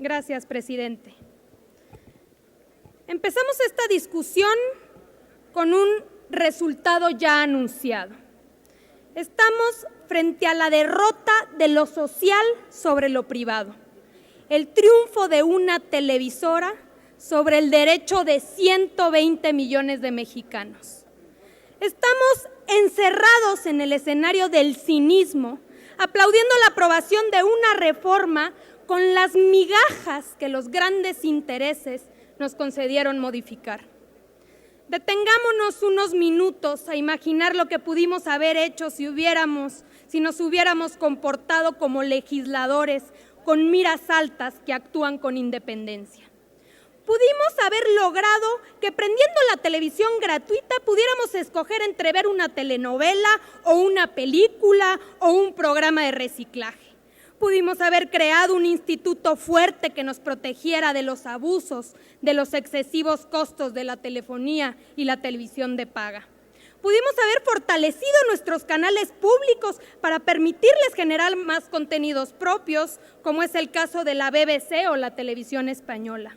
Gracias, presidente. Empezamos esta discusión con un resultado ya anunciado. Estamos frente a la derrota de lo social sobre lo privado, el triunfo de una televisora sobre el derecho de 120 millones de mexicanos. Estamos encerrados en el escenario del cinismo, aplaudiendo la aprobación de una reforma con las migajas que los grandes intereses nos concedieron modificar. Detengámonos unos minutos a imaginar lo que pudimos haber hecho si nos hubiéramos comportado como legisladores con miras altas que actúan con independencia. Pudimos haber logrado que prendiendo la televisión gratuita pudiéramos escoger entre ver una telenovela o una película o un programa de reciclaje. Pudimos haber creado un instituto fuerte que nos protegiera de los abusos, de los excesivos costos de la telefonía y la televisión de paga. Pudimos haber fortalecido nuestros canales públicos para permitirles generar más contenidos propios, como es el caso de la BBC o la televisión española.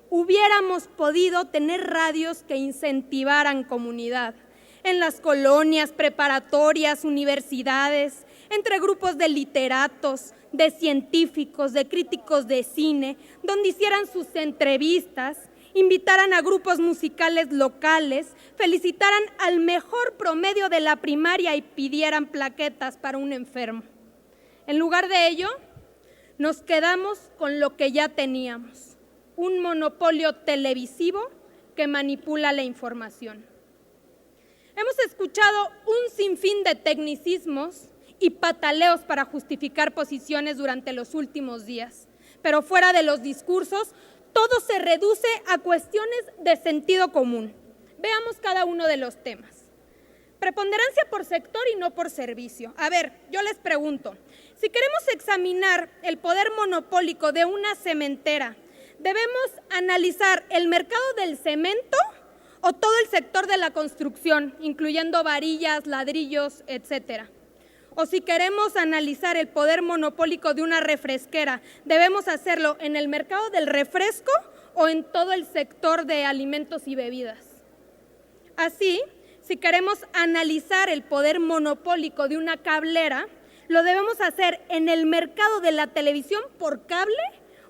Hubiéramos podido tener radios que incentivaran comunidad en las colonias, preparatorias, universidades, entre grupos de literatos, de científicos, de críticos de cine, donde hicieran sus entrevistas, invitaran a grupos musicales locales, felicitaran al mejor promedio de la primaria y pidieran plaquetas para un enfermo. En lugar de ello, nos quedamos con lo que ya teníamos, un monopolio televisivo que manipula la información. Hemos escuchado un sinfín de tecnicismos y pataleos para justificar posiciones durante los últimos días, pero fuera de los discursos, todo se reduce a cuestiones de sentido común. Veamos cada uno de los temas. Preponderancia por sector y no por servicio. A ver, yo les pregunto, si queremos examinar el poder monopólico de una cementera, ¿debemos analizar el mercado del cemento o todo el sector de la construcción, incluyendo varillas, ladrillos, etcétera? O si queremos analizar el poder monopólico de una refresquera, ¿debemos hacerlo en el mercado del refresco o en todo el sector de alimentos y bebidas? Así, si queremos analizar el poder monopólico de una cablera, ¿lo debemos hacer en el mercado de la televisión por cable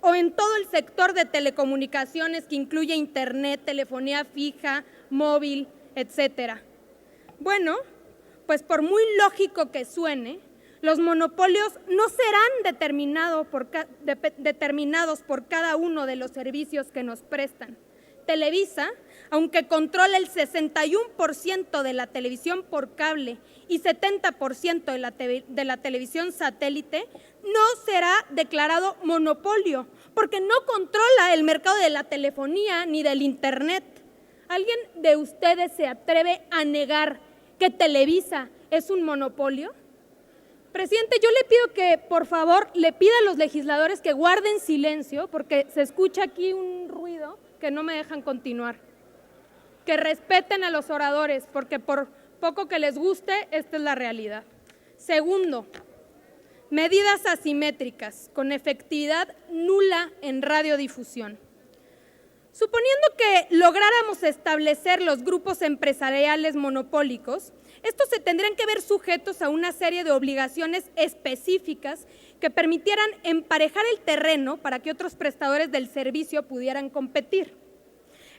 o en todo el sector de telecomunicaciones que incluye internet, telefonía fija, móvil, etcétera? Bueno, pues por muy lógico que suene, los monopolios no serán determinados por cada uno de los servicios que nos prestan. Televisa, aunque controla el 61% de la televisión por cable y 70% de la televisión satélite, no será declarado monopolio, porque no controla el mercado de la telefonía ni del internet. ¿Alguien de ustedes se atreve a negar que Televisa es un monopolio? Presidente, yo le pido que, por favor, le pida a los legisladores que guarden silencio, porque se escucha aquí un ruido que no me dejan continuar. Que respeten a los oradores, porque por poco que les guste, esta es la realidad. Segundo, medidas asimétricas con efectividad nula en radiodifusión. Suponiendo que lográramos establecer los grupos empresariales monopólicos, estos se tendrían que ver sujetos a una serie de obligaciones específicas que permitieran emparejar el terreno para que otros prestadores del servicio pudieran competir.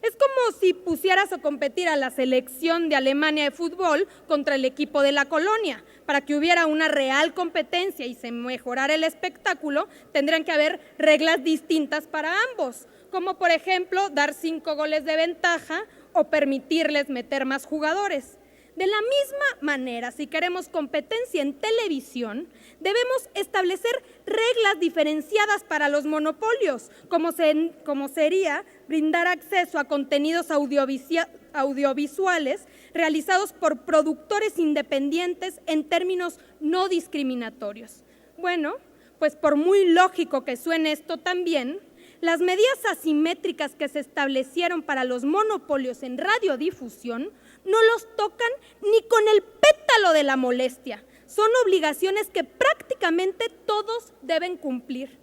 Es como si pusieras a competir a la selección de Alemania de fútbol contra el equipo de la colonia. Para que hubiera una real competencia y se mejorara el espectáculo, tendrían que haber reglas distintas para ambos, como por ejemplo dar 5 goles de ventaja o permitirles meter más jugadores. De la misma manera, si queremos competencia en televisión, debemos establecer reglas diferenciadas para los monopolios, como sería brindar acceso a contenidos audiovisuales realizados por productores independientes en términos no discriminatorios. Bueno, pues por muy lógico que suene esto también, las medidas asimétricas que se establecieron para los monopolios en radiodifusión no los tocan ni con el pétalo de la molestia. Son obligaciones que prácticamente todos deben cumplir.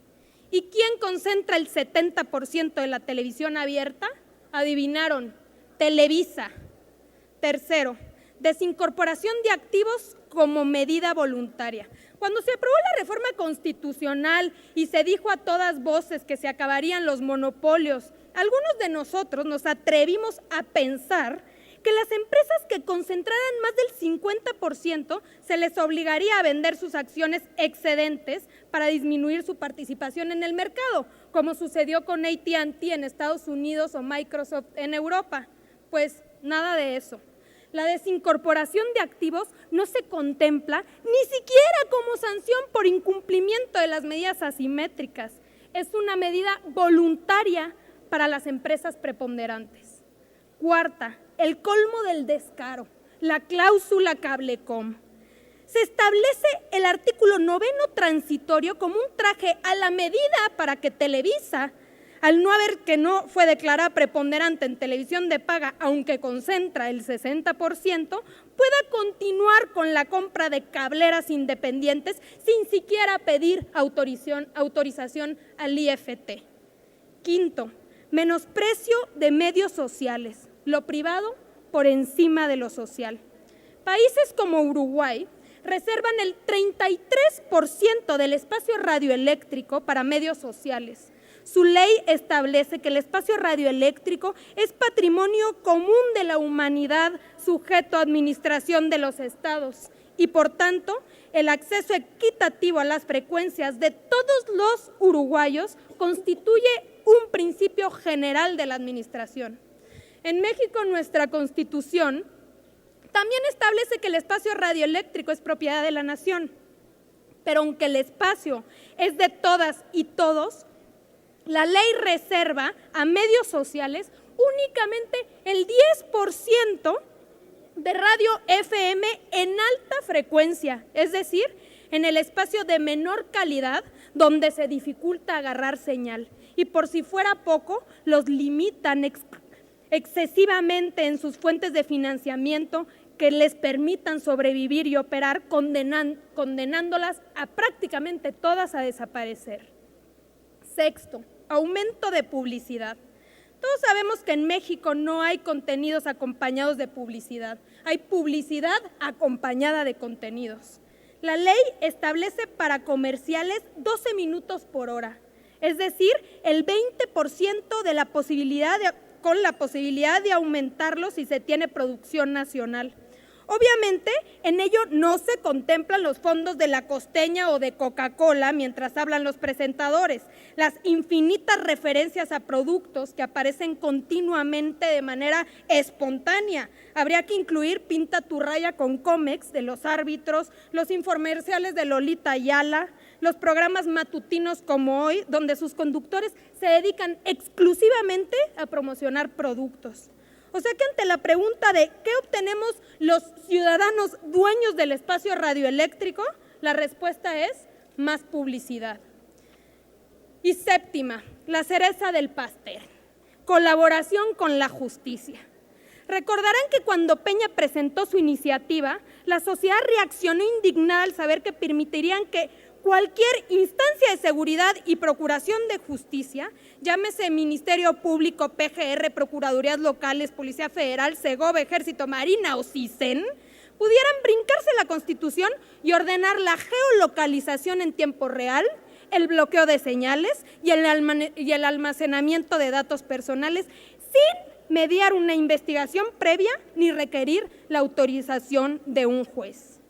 ¿Y quién concentra el 70% de la televisión abierta? Adivinaron, Televisa. Tercero, desincorporación de activos como medida voluntaria. Cuando se aprobó la reforma constitucional y se dijo a todas voces que se acabarían los monopolios, algunos de nosotros nos atrevimos a pensar que las empresas que concentraran más del 50% se les obligaría a vender sus acciones excedentes para disminuir su participación en el mercado, como sucedió con AT&T en Estados Unidos o Microsoft en Europa. Pues nada de eso. La desincorporación de activos no se contempla ni siquiera como sanción por incumplimiento de las medidas asimétricas. Es una medida voluntaria para las empresas preponderantes. Cuarta, el colmo del descaro, la cláusula Cablecom. Se establece el artículo 9º transitorio como un traje a la medida para que Televisa, al no haber que no fue declarada preponderante en televisión de paga, aunque concentra el 60%, pueda continuar con la compra de cableras independientes sin siquiera pedir autorización al IFT. Quinto, menosprecio de medios sociales, lo privado por encima de lo social. Países como Uruguay reservan el 33% del espacio radioeléctrico para medios sociales. Su ley establece que el espacio radioeléctrico es patrimonio común de la humanidad sujeto a administración de los estados y, por tanto, el acceso equitativo a las frecuencias de todos los uruguayos constituye un principio general de la administración. En México, nuestra Constitución también establece que el espacio radioeléctrico es propiedad de la nación, pero aunque el espacio es de todas y todos, la ley reserva a medios sociales únicamente el 10% de radio FM en alta frecuencia, es decir, en el espacio de menor calidad donde se dificulta agarrar señal. Y por si fuera poco, los limitan excesivamente en sus fuentes de financiamiento que les permitan sobrevivir y operar, condenándolas a prácticamente todas a desaparecer. Sexto, aumento de publicidad. Todos sabemos que en México no hay contenidos acompañados de publicidad, hay publicidad acompañada de contenidos. La ley establece para comerciales 12 minutos por hora, es decir, el 20% de la posibilidad con la posibilidad de aumentarlo si se tiene producción nacional. Obviamente, en ello no se contemplan los fondos de La Costeña o de Coca-Cola mientras hablan los presentadores, las infinitas referencias a productos que aparecen continuamente de manera espontánea. Habría que incluir Pinta tu raya con Comex de los árbitros, los infomerciales de Lolita Ayala, los programas matutinos como Hoy, donde sus conductores se dedican exclusivamente a promocionar productos. O sea que ante la pregunta de ¿qué obtenemos los ciudadanos dueños del espacio radioeléctrico? La respuesta es más publicidad. Y séptima, la cereza del pastel, colaboración con la justicia. Recordarán que cuando Peña presentó su iniciativa, la sociedad reaccionó indignada al saber que permitirían que cualquier instancia de seguridad y procuración de justicia, llámese Ministerio Público, PGR, Procuradurías Locales, Policía Federal, Segov, Ejército, Marina o CISEN, pudieran brincarse la Constitución y ordenar la geolocalización en tiempo real, el bloqueo de señales y el almacenamiento de datos personales sin mediar una investigación previa ni requerir la autorización de un juez.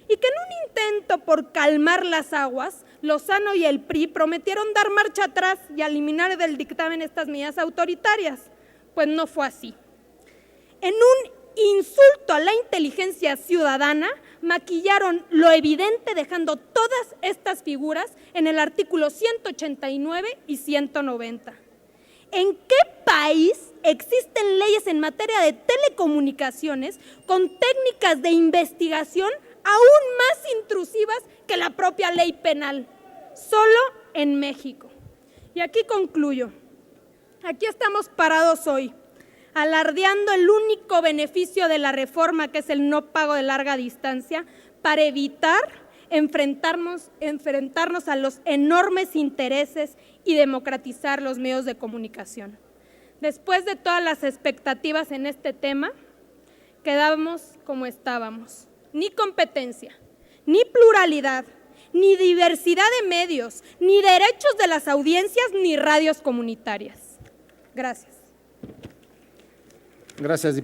Y que en un intento por calmar las aguas, Lozano y el PRI prometieron dar marcha atrás y eliminar del dictamen estas medidas autoritarias. Pues no fue así. En un insulto a la inteligencia ciudadana, maquillaron lo evidente dejando todas estas figuras en el artículo 189 y 190. ¿En qué país existen leyes en materia de telecomunicaciones con técnicas de investigación aún más intrusivas que la propia ley penal? Solo en México. Y aquí concluyo. Aquí estamos parados hoy, alardeando el único beneficio de la reforma, que es el no pago de larga distancia, para evitar enfrentarnos a los enormes intereses y democratizar los medios de comunicación. Después de todas las expectativas en este tema, quedamos como estábamos. Ni competencia, ni pluralidad, ni diversidad de medios, ni derechos de las audiencias, ni radios comunitarias. Gracias. Gracias,